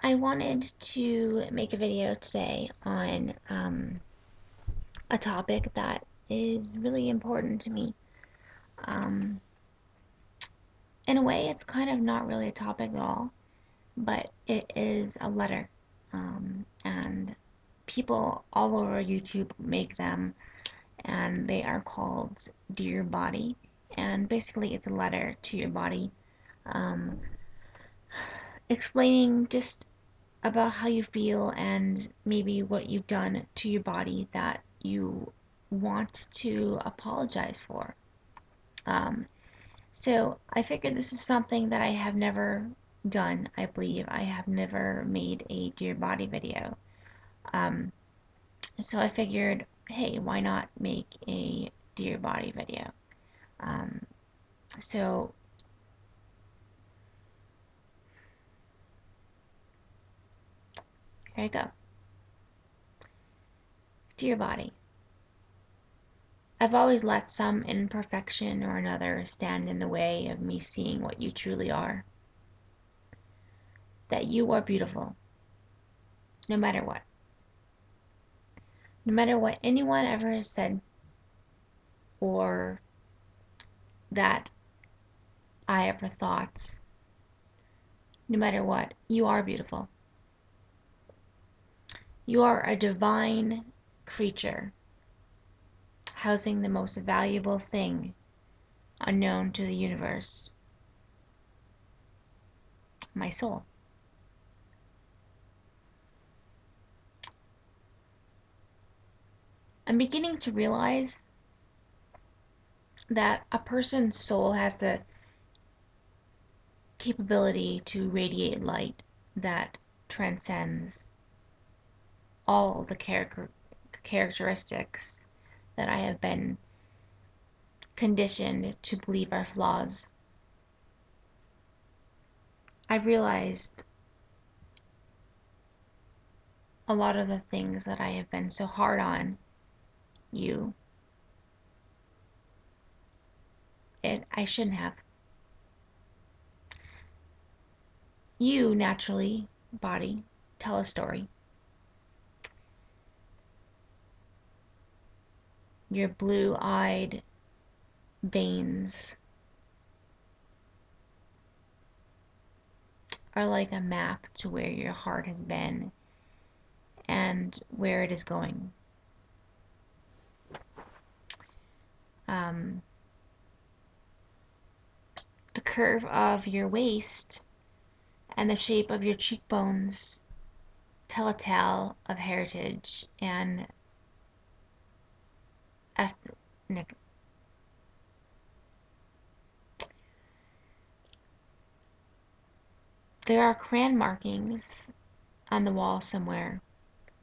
I wanted to make a video today on a topic that is really important to me. Um, in a way, it's kind of not really a topic at all, but it is a letter. And people all over YouTube make them, and they are called Dear Body. And basically, it's a letter to your body, um, explaining just about how you feel and maybe what you've done to your body that you want to apologize for. Um, so I figured this is something that I have never done. I believe I have never made a Dear Body video. Um, so I figured, hey, why not make a Dear Body video? Um, so here I go. Dear Body. I've always let some imperfection or another stand in the way of me seeing what you truly are. That you are beautiful, no matter what. No matter what anyone ever has said, or that I ever thought. No matter what, you are beautiful. You are a divine creature, housing the most valuable thing unknown to the universe, my soul. I'm beginning to realize that a person's soul has the capability to radiate light that transcends all the characteristics that I have been conditioned to believe are flaws. I've realized a lot of the things that I have been so hard on you, I shouldn't have. You naturally, body, tell a story. Your blue-eyed veins are like a map to where your heart has been and where it is going. Um, the curve of your waist and the shape of your cheekbones tell a tale of heritage and ethnic. There are crayon markings on the wall somewhere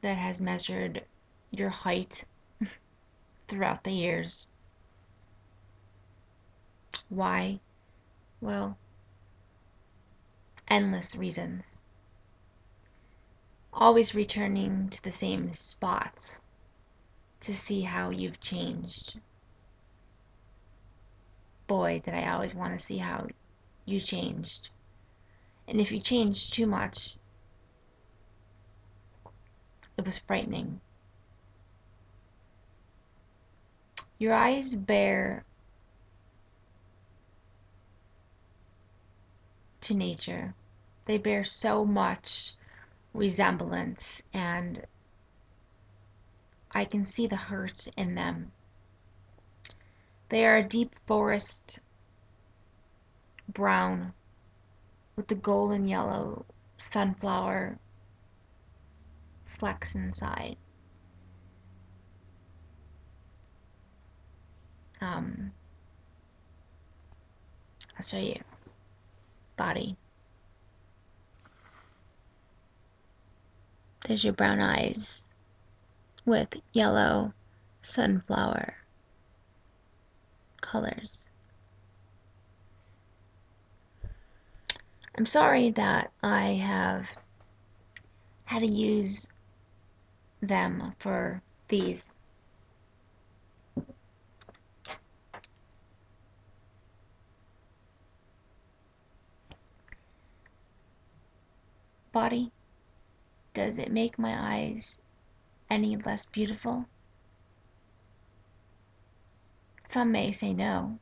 that has measured your height throughout the years. Why? Well, endless reasons. Always returning to the same spot to see how you've changed. Boy, did I always want to see how you changed. And if you changed too much, it was frightening. Your eyes bear to nature. They bear so much resemblance, and I can see the hurt in them. They are a deep forest brown with the golden yellow sunflower flecks inside. I'll show you. Body. There's your brown eyes with yellow sunflower colors. I'm sorry that I have had to use them for these. Body, Does it make my eyes any less beautiful? Some may say no.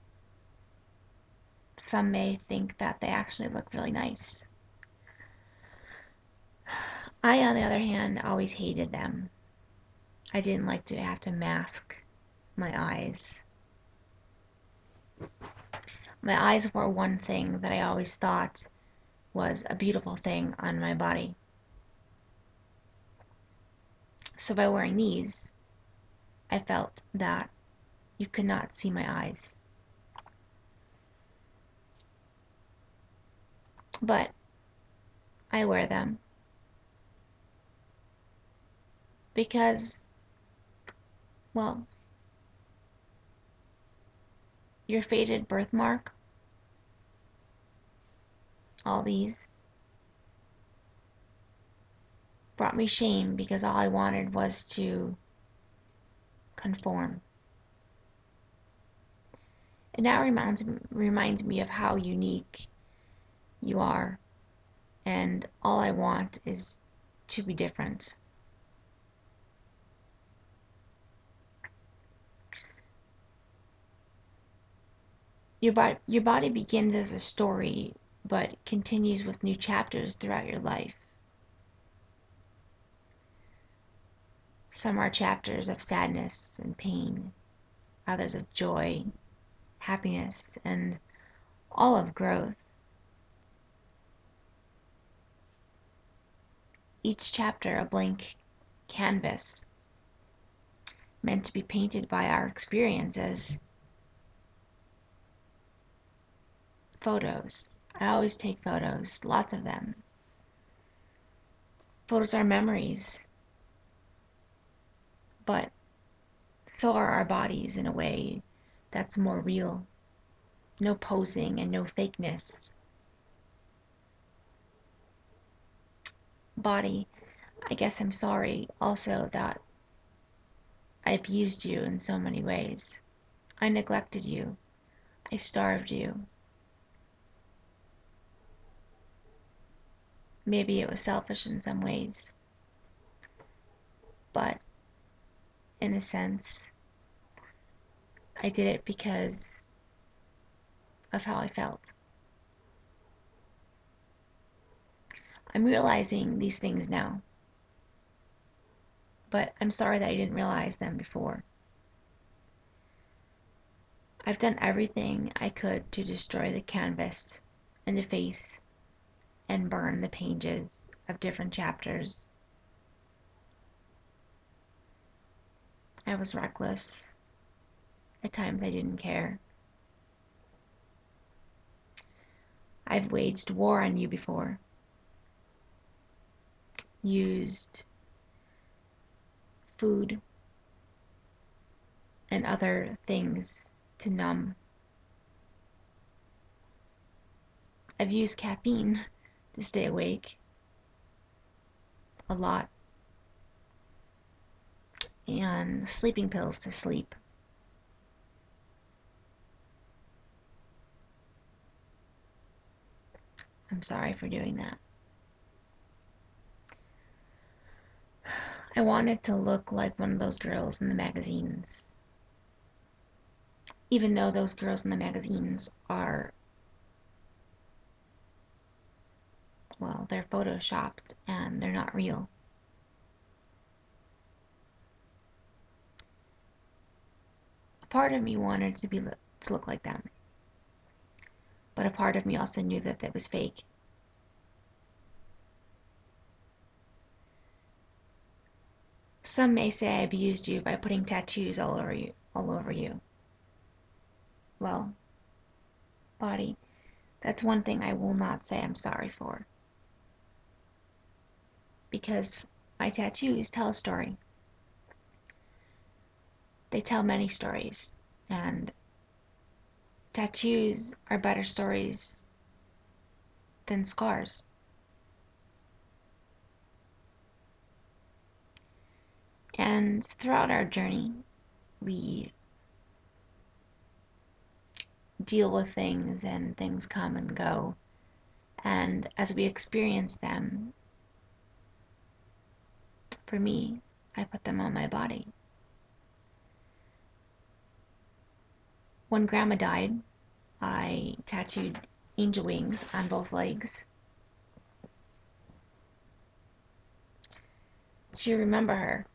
Some may think that they actually look really nice. I, on the other hand, always hated them. I didn't like to have to mask my eyes. My eyes were one thing that I always thought was a beautiful thing on my body. So by wearing these, I felt that you could not see my eyes. But I wear them because, well, your faded birthmark, all these, brought me shame because all I wanted was to conform. It now reminds me of how unique you are, and all I want is to be different. Your body begins as a story, but continues with new chapters throughout your life. Some are chapters of sadness and pain, others of joy, happiness, and all of growth. Each chapter a blank canvas, meant to be painted by our experiences. Photos. I always take photos, lots of them. Photos are memories, but so are our bodies in a way that's more real. No posing and no fakeness. Body, I guess I'm sorry also that I abused you in so many ways. I neglected you. I starved you. Maybe it was selfish in some ways, but in a sense, I did it because of how I felt. I'm realizing these things now, but I'm sorry that I didn't realize them before. I've done everything I could to destroy the canvas and efface and burn the pages of different chapters. I was reckless. At times I didn't care. I've waged war on you before. Used food and other things to numb. I've used caffeine to stay awake a lot, and sleeping pills to sleep. I'm sorry for doing that. I wanted to look like one of those girls in the magazines, even though those girls in the magazines are, well, they're photoshopped and they're not real. A part of me wanted to look like them, but a part of me also knew that that was fake. Some may say I abused you by putting tattoos all over you, all over you. Well, body, that's one thing I will not say I'm sorry for. Because my tattoos tell a story. They tell many stories, and tattoos are better stories than scars. And throughout our journey, we deal with things and things come and go. And as we experience them, For me, I put them on my body. When Grandma died, I tattooed angel wings on both legs to remember her.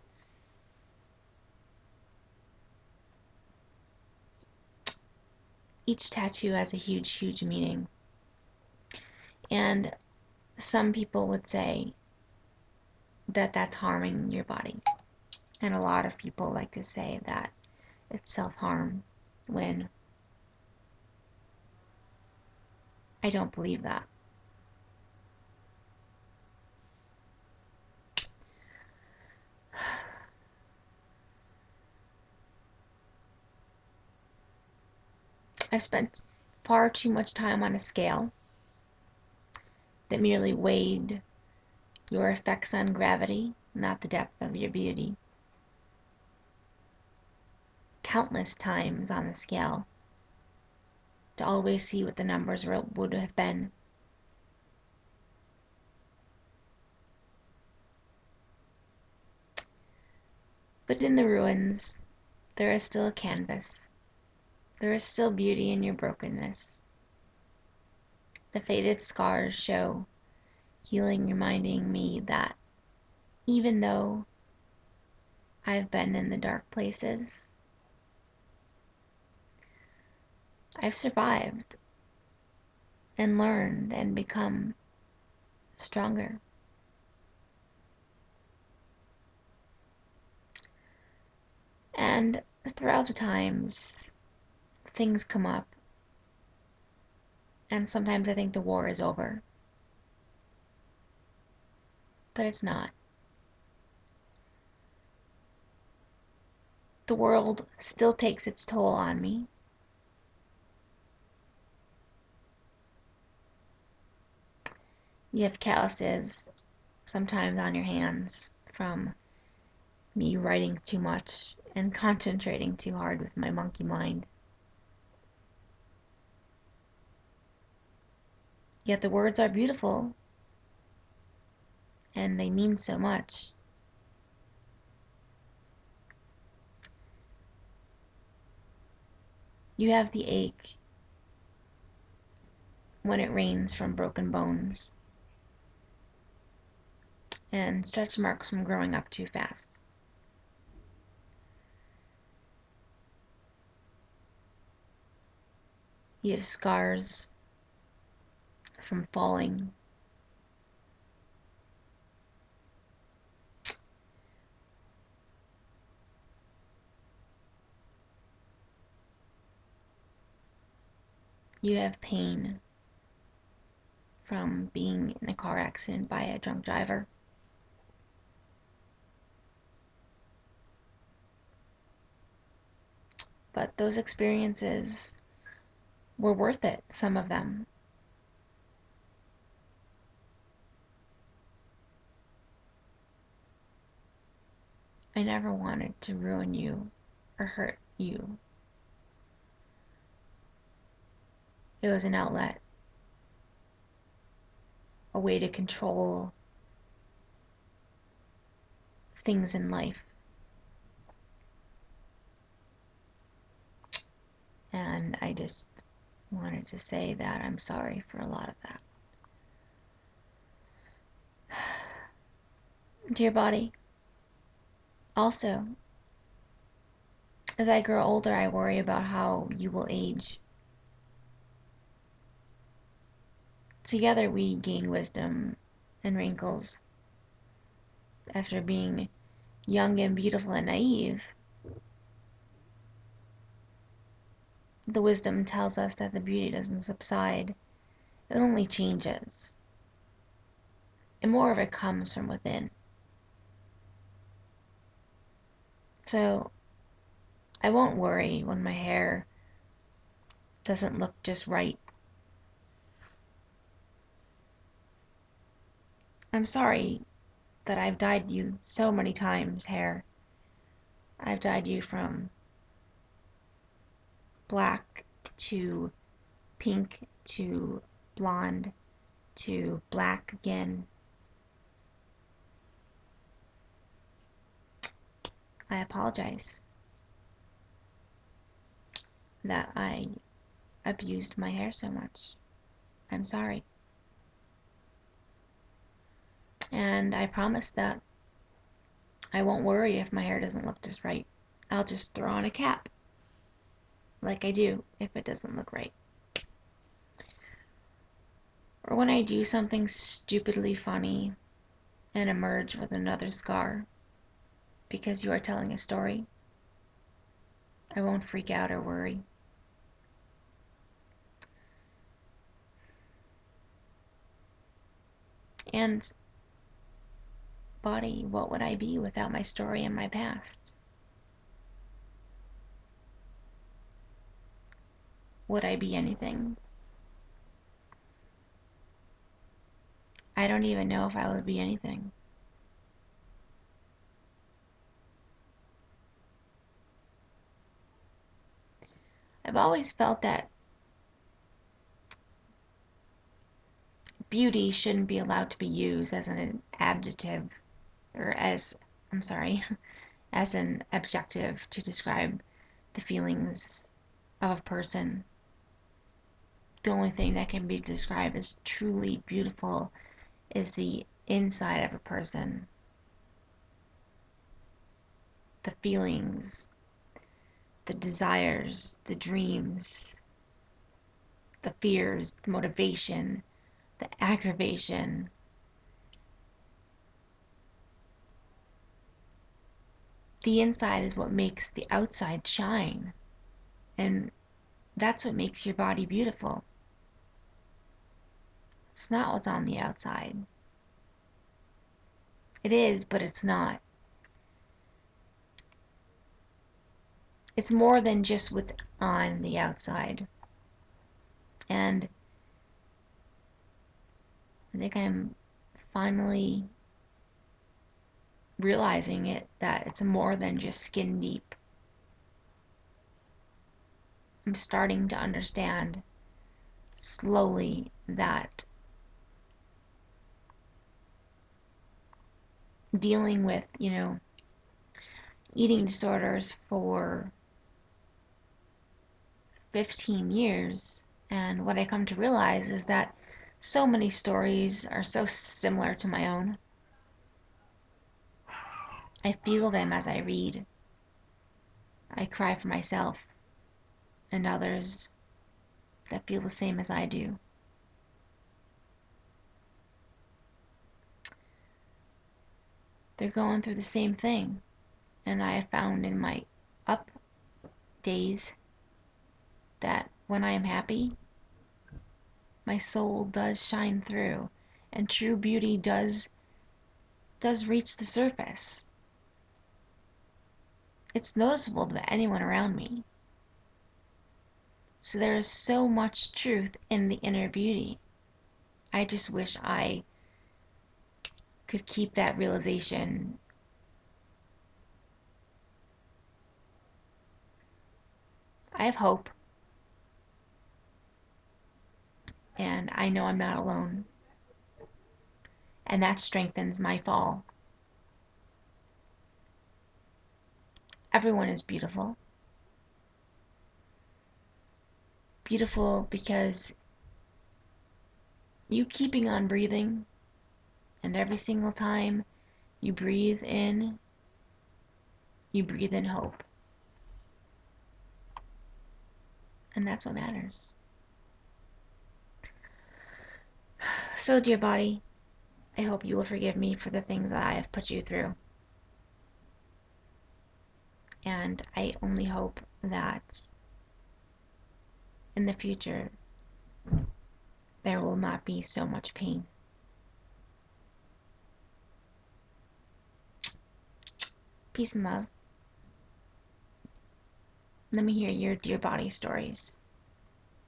Each tattoo has a huge, huge meaning. And some people would say that that's harming your body. And a lot of people like to say that it's self-harm, when I don't believe that. I've spent far too much time on a scale that merely weighed your effects on gravity, not the depth of your beauty. Countless times on the scale to always see what the numbers would have been. But in the ruins, there is still a canvas. There is still beauty in your brokenness. The faded scars show healing, reminding me that even though I've been in the dark places, I've survived and learned and become stronger. And throughout the times, things come up, and sometimes I think the war is over. But it's not. The world still takes its toll on me. You have calluses sometimes on your hands from me writing too much and concentrating too hard with my monkey mind. Yet the words are beautiful, and they mean so much. You have the ache when it rains from broken bones, and stretch marks from growing up too fast. You have scars from falling. You have pain from being in a car accident by a drunk driver. But those experiences were worth it, some of them. I never wanted to ruin you or hurt you. It was an outlet, a way to control things in life. And I just wanted to say that I'm sorry for a lot of that. Dear body, also, as I grow older, I worry about how you will age. Together we gain wisdom and wrinkles. After being young and beautiful and naive, the wisdom tells us that the beauty doesn't subside, it only changes. And more of it comes from within. So I won't worry when my hair doesn't look just right. I'm sorry that I've dyed you so many times, hair. I've dyed you from black to pink to blonde to black again. I apologize that I abused my hair so much. I'm sorry. And I promise that I won't worry if my hair doesn't look just right. I'll just throw on a cap, like I do if it doesn't look right. Or when I do something stupidly funny and emerge with another scar because you are telling a story, I won't freak out or worry. And body, what would I be without my story and my past? Would I be anything? I don't even know if I would be anything. I've always felt that beauty shouldn't be allowed to be used as an adjective, or as, I'm sorry, as an adjective to describe the feelings of a person. The only thing that can be described as truly beautiful is the inside of a person. The feelings, the desires, the dreams, the fears, the motivation, the aggravation. The inside is what makes the outside shine. And that's what makes your body beautiful. It's not what's on the outside. It is, but it's not. It's more than just what's on the outside. And I think I'm finally realizing that it's more than just skin deep. I'm starting to understand slowly that dealing with, eating disorders for 15 years, and what I come to realize is that so many stories are so similar to my own. I feel them as I read. I cry for myself and others that feel the same as I do. They're going through the same thing, and I have found in my up days that when I am happy, my soul does shine through, and true beauty does reach the surface. It's noticeable to anyone around me. So there is so much truth in the inner beauty. I just wish I could keep that realization. I have hope, and I know I'm not alone, and that strengthens my fall. Everyone is beautiful. Beautiful because you keeping on breathing, and every single time you breathe in hope. And that's what matters. So, dear body, I hope you will forgive me for the things that I have put you through. And I only hope that in the future there will not be so much pain. Peace and love. Let me hear your dear body stories.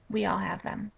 We all have them.